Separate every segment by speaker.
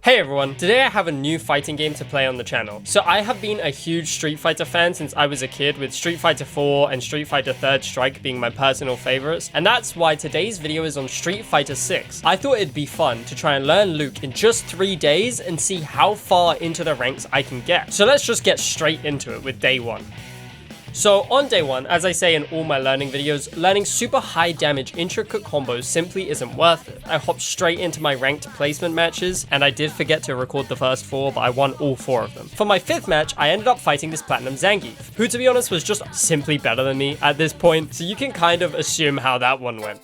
Speaker 1: Hey everyone, today I have a new fighting game to play on the channel. So I have been a huge Street Fighter fan since I was a kid, with Street Fighter 4 and Street Fighter 3rd Strike being my personal favorites, and that's why today's video is on Street Fighter 6. I thought it'd be fun to try and learn Luke in just 3 days and see how far into the ranks I can get. So let's just get straight into it with day 1. So on day 1, as I say in all my learning videos, learning super high damage intricate combos simply isn't worth it. I hopped straight into my ranked placement matches, and I did forget to record the first 4, but I won all 4 of them. For my 5th match, I ended up fighting this Platinum Zangief, who to be honest was just simply better than me at this point, so you can kind of assume how that one went.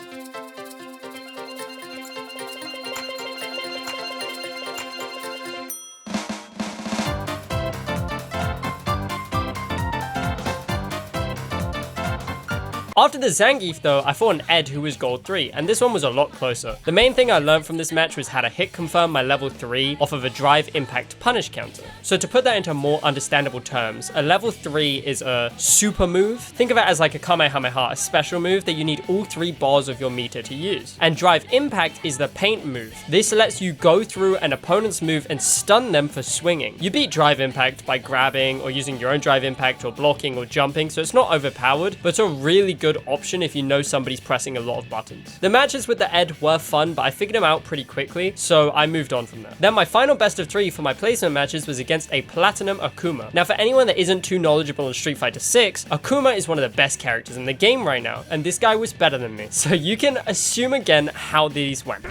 Speaker 1: After the Zangief though, I fought an Ed who was gold 3, and this one was a lot closer. The main thing I learned from this match was how to hit confirm my level 3 off of a drive impact punish counter. So to put that into more understandable terms, a level 3 is a super move. Think of it as like a Kamehameha, a special move that you need all 3 bars of your meter to use. And drive impact is the paint move. This lets you go through an opponent's move and stun them for swinging. You beat drive impact by grabbing or using your own drive impact or blocking or jumping, so it's not overpowered, but it's a really good option if you know somebody's pressing a lot of buttons. The matches with the Ed were fun, but I figured him out pretty quickly, so I moved on from there. Then my final best of 3 for my placement matches was against a Platinum Akuma. Now for anyone that isn't too knowledgeable on Street Fighter 6, Akuma is one of the best characters in the game right now, and this guy was better than me. So you can assume again how these went.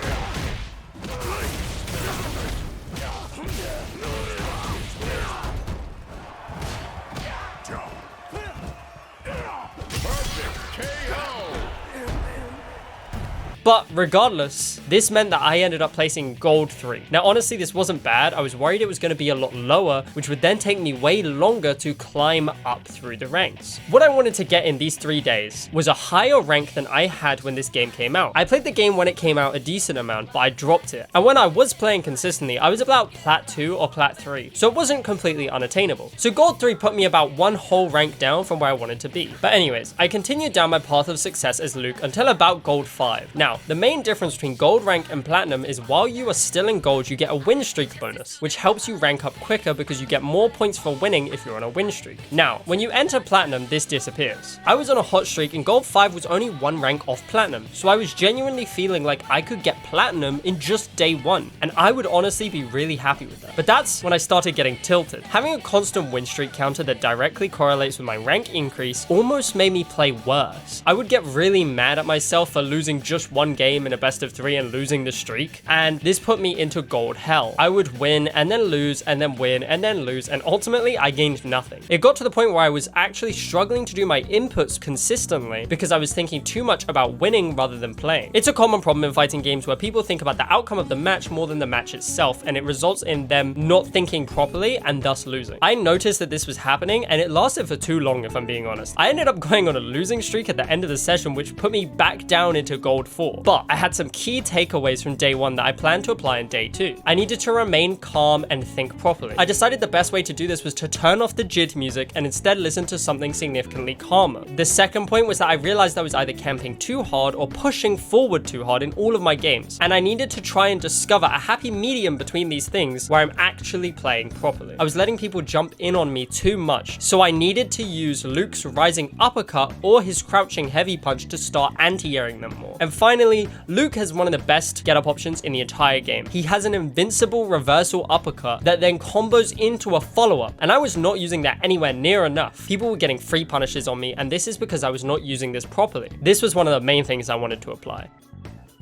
Speaker 1: But regardless, this meant that I ended up placing gold 3. Now honestly, this wasn't bad. I was worried it was going to be a lot lower, which would then take me way longer to climb up through the ranks. What I wanted to get in these 3 days was a higher rank than I had when this game came out. I played the game when it came out a decent amount, but I dropped it. And when I was playing consistently, I was about Plat 2 or Plat 3, so it wasn't completely unattainable. So gold 3 put me about 1 whole rank down from where I wanted to be. But anyways, I continued down my path of success as Luke until about gold 5. Now, the main difference between gold rank and platinum is while you are still in gold, you get a win streak bonus, which helps you rank up quicker because you get more points for winning if you're on a win streak. Now, when you enter platinum, this disappears. I was on a hot streak and gold 5 was only 1 rank off platinum, so I was genuinely feeling like I could get platinum in just day 1, and I would honestly be really happy with that. But that's when I started getting tilted. Having a constant win streak counter that directly correlates with my rank increase almost made me play worse. I would get really mad at myself for losing just 1 game in a best of 3 and losing the streak, and this put me into gold hell. I would win and then lose and then win and then lose, and ultimately I gained nothing. It got to the point where I was actually struggling to do my inputs consistently because I was thinking too much about winning rather than playing. It's a common problem in fighting games where people think about the outcome of the match more than the match itself, and it results in them not thinking properly and thus losing. I noticed that this was happening, and it lasted for too long if I'm being honest. I ended up going on a losing streak at the end of the session, which put me back down into gold 4. But I had some key takeaways from day 1 that I plan to apply in day 2. I needed to remain calm and think properly. I decided the best way to do this was to turn off the JIT music and instead listen to something significantly calmer. The second point was that I realized I was either camping too hard or pushing forward too hard in all of my games, and I needed to try and discover a happy medium between these things where I'm actually playing properly. I was letting people jump in on me too much, so I needed to use Luke's rising uppercut or his crouching heavy punch to start anti-airing them more. And finally, Luke has one of the best get up options in the entire game. He has an invincible reversal uppercut that then combos into a follow-up, and I was not using that anywhere near enough. People were getting free punishes on me, and this is because I was not using this properly. This was one of the main things I wanted to apply.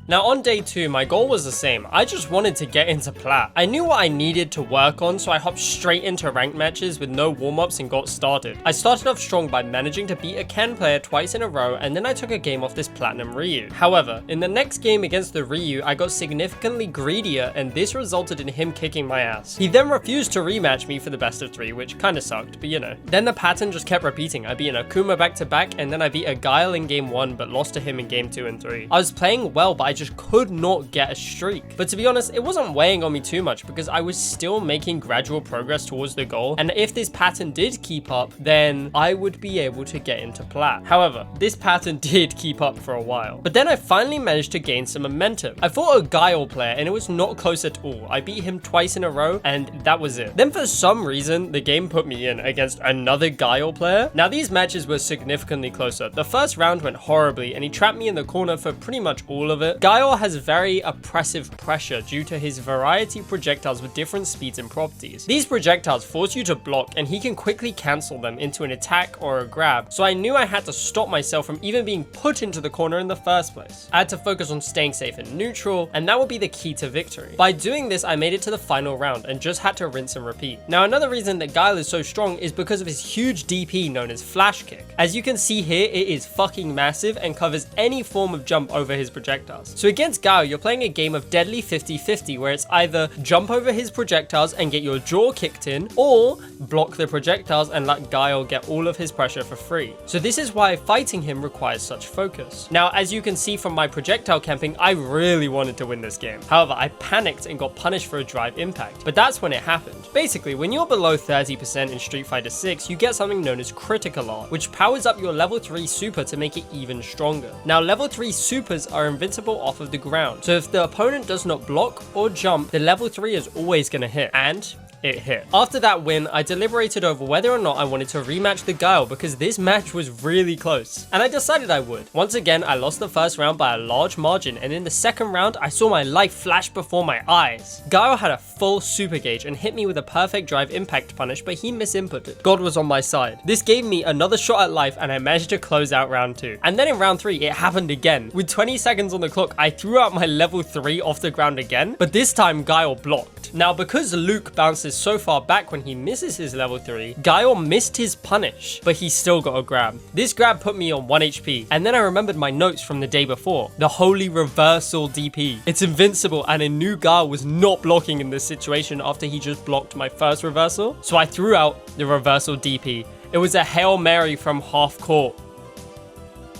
Speaker 1: Now on day 2, my goal was the same. I just wanted to get into plat. I knew what I needed to work on, so I hopped straight into ranked matches with no warm-ups and got started. I started off strong by managing to beat a Ken player twice in a row, and then I took a game off this Platinum Ryu. However, in the next game against the Ryu, I got significantly greedier, and this resulted in him kicking my ass. He then refused to rematch me for the best of 3, which kinda sucked, but you know. Then the pattern just kept repeating. I beat an Akuma back to back, and then I beat a Guile in game 1, but lost to him in game 2 and 3. I was playing well, but I just could not get a streak. But to be honest, it wasn't weighing on me too much because I was still making gradual progress towards the goal. And if this pattern did keep up, then I would be able to get into plat. However, this pattern did keep up for a while. But then I finally managed to gain some momentum. I fought a Guile player and it was not close at all. I beat him twice in a row and that was it. Then for some reason, the game put me in against another Guile player. Now these matches were significantly closer. The first round went horribly and he trapped me in the corner for pretty much all of it. Guile has very oppressive pressure due to his variety projectiles with different speeds and properties. These projectiles force you to block and he can quickly cancel them into an attack or a grab, so I knew I had to stop myself from even being put into the corner in the first place. I had to focus on staying safe and neutral, and that would be the key to victory. By doing this, I made it to the final round and just had to rinse and repeat. Now another reason that Guile is so strong is because of his huge DP known as Flash Kick. As you can see here, it is fucking massive and covers any form of jump over his projectiles. So against Guile, you're playing a game of deadly 50-50 where it's either jump over his projectiles and get your jaw kicked in, or block the projectiles and let Guile get all of his pressure for free. So this is why fighting him requires such focus. Now, as you can see from my projectile camping, I really wanted to win this game. However, I panicked and got punished for a drive impact, but that's when it happened. Basically, when you're below 30% in Street Fighter 6, you get something known as Critical Art, which powers up your level 3 super to make it even stronger. Now, level 3 supers are invincible off of the ground, so if the opponent does not block or jump, the level 3 is always going to hit, and it hit. After that win, I deliberated over whether or not I wanted to rematch the Guile because this match was really close, and I decided I would. Once again, I lost the first round by a large margin, and in the second round, I saw my life flash before my eyes. Guile had a full super gauge and hit me with a perfect drive impact punish, but he misinputted. God was on my side. This gave me another shot at life, and I managed to close out round 2. And then in round 3, it happened again. With 20 seconds on the clock, I threw out my level 3 off the ground again, but this time Guile blocked. Now, because Luke bounces so far back when he misses his level 3, Guile missed his punish, but he still got a grab. This grab put me on 1 HP, and then I remembered my notes from the day before. The holy reversal DP. It's invincible, and I knew Guile was not blocking in this situation after he just blocked my first reversal, so I threw out the reversal DP. It was a Hail Mary from half court,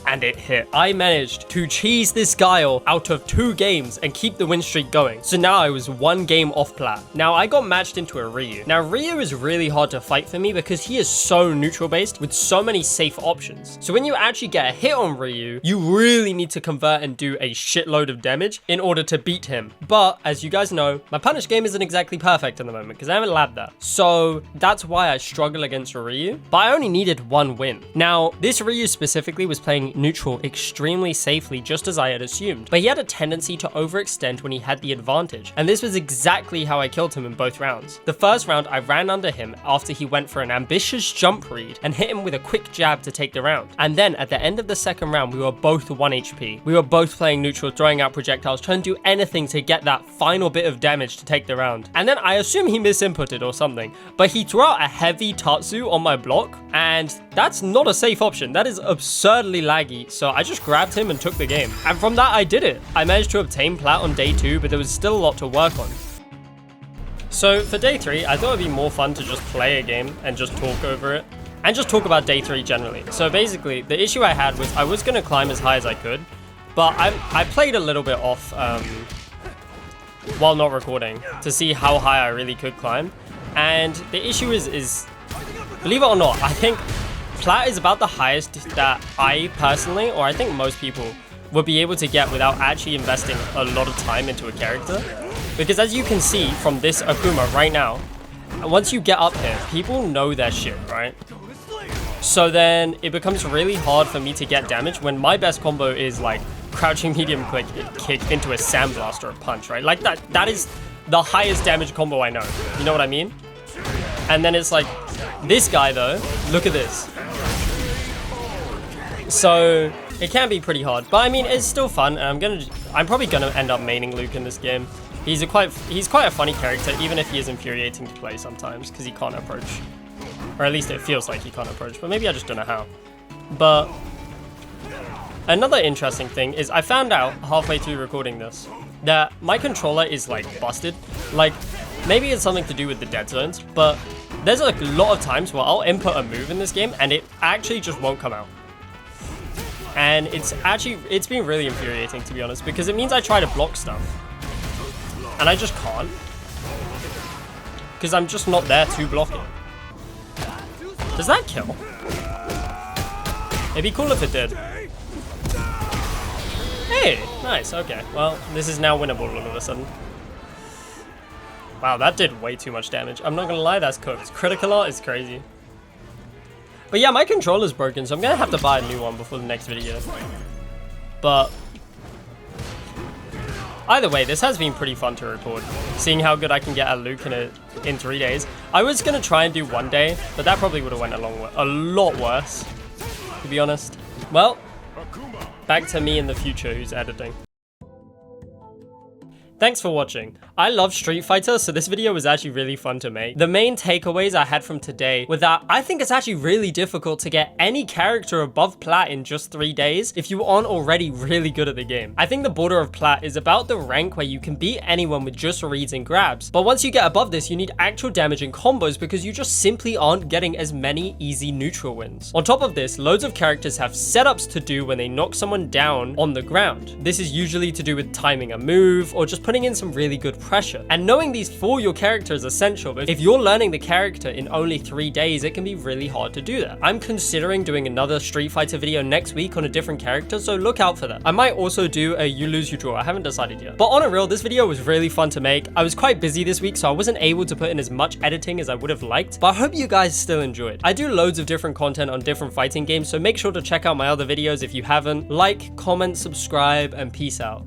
Speaker 1: and it hit. I managed to cheese this Guile out of 2 games and keep the win streak going. So now I was 1 game off plat. Now I got matched into a Ryu. Now Ryu is really hard to fight for me because he is so neutral based with so many safe options. So when you actually get a hit on Ryu, you really need to convert and do a shitload of damage in order to beat him. But as you guys know, my punish game isn't exactly perfect at the moment because I haven't labbed that. So that's why I struggle against Ryu, but I only needed 1 win. Now this Ryu specifically was playing neutral extremely safely, just as I had assumed, but he had a tendency to overextend when he had the advantage, and this was exactly how I killed him in both rounds. The first round I ran under him after he went for an ambitious jump read and hit him with a quick jab to take the round, and then at the end of the second round we were both 1 HP. We were both playing neutral, throwing out projectiles, trying to do anything to get that final bit of damage to take the round, and then I assume he misinputted or something, but he threw out a heavy Tatsu on my block, and that's not a safe option. That is absurdly laggy, so I just grabbed him and took the game. And from that, I did it. I managed to obtain plat on day 2, but there was still a lot to work on. So for day 3, I thought it'd be more fun to just play a game and just talk over it, and just talk about day 3 generally. So basically, the issue I had was I was going to climb as high as I could, but I played a little bit off while not recording to see how high I really could climb. And the issue is believe it or not, I think plat is about the highest that I personally, or I think most people, would be able to get without actually investing a lot of time into a character. Because as you can see from this Akuma right now, once you get up here, people know their shit, right? So then it becomes really hard for me to get damage when my best combo is like crouching medium quick kick into a sandblast or a punch, right? Like that is the highest damage combo I know. You know what I mean? And then it's like, this guy though, look at this. So it can be pretty hard, but I mean, it's still fun, and I'm probably gonna end up maining Luke in this game. He's quite a funny character, even if he is infuriating to play sometimes, because he can't approach. Or at least it feels like he can't approach, but maybe I just don't know how. But another interesting thing is I found out halfway through recording this that my controller is like busted. Like, maybe it's something to do with the dead zones, but there's like a lot of times where I'll input a move in this game and it actually just won't come out. And it's been really infuriating, to be honest, because it means I try to block stuff and I just can't, because I'm just not there to block it. Does that kill? It'd be cool if it did. Hey, nice, okay. Well, this is now winnable all of a sudden. Wow, that did way too much damage. I'm not gonna lie, that's cooked. Critical art is crazy. But yeah, my controller's broken, so I'm gonna have to buy a new one before the next video. But either way, this has been pretty fun to record. Seeing how good I can get at Luke in 3 days. I was gonna try and do 1 day, but that probably would have went a lot worse, to be honest. Well, back to me in the future who's editing. Thanks for watching. I love Street Fighter, so this video was actually really fun to make. The main takeaways I had from today were that I think it's actually really difficult to get any character above Plat in just 3 days if you aren't already really good at the game. I think the border of Plat is about the rank where you can beat anyone with just reads and grabs. But once you get above this, you need actual damage and combos because you just simply aren't getting as many easy neutral wins. On top of this, loads of characters have setups to do when they knock someone down on the ground. This is usually to do with timing a move or just putting in some really good pressure. And knowing these for your character is essential, but if you're learning the character in only 3 days, it can be really hard to do that. I'm considering doing another Street Fighter video next week on a different character, so look out for that. I might also do a you lose, you draw. I haven't decided yet. But on a real, this video was really fun to make. I was quite busy this week, so I wasn't able to put in as much editing as I would have liked, but I hope you guys still enjoyed. I do loads of different content on different fighting games, so make sure to check out my other videos if you haven't. Like, comment, subscribe, and peace out.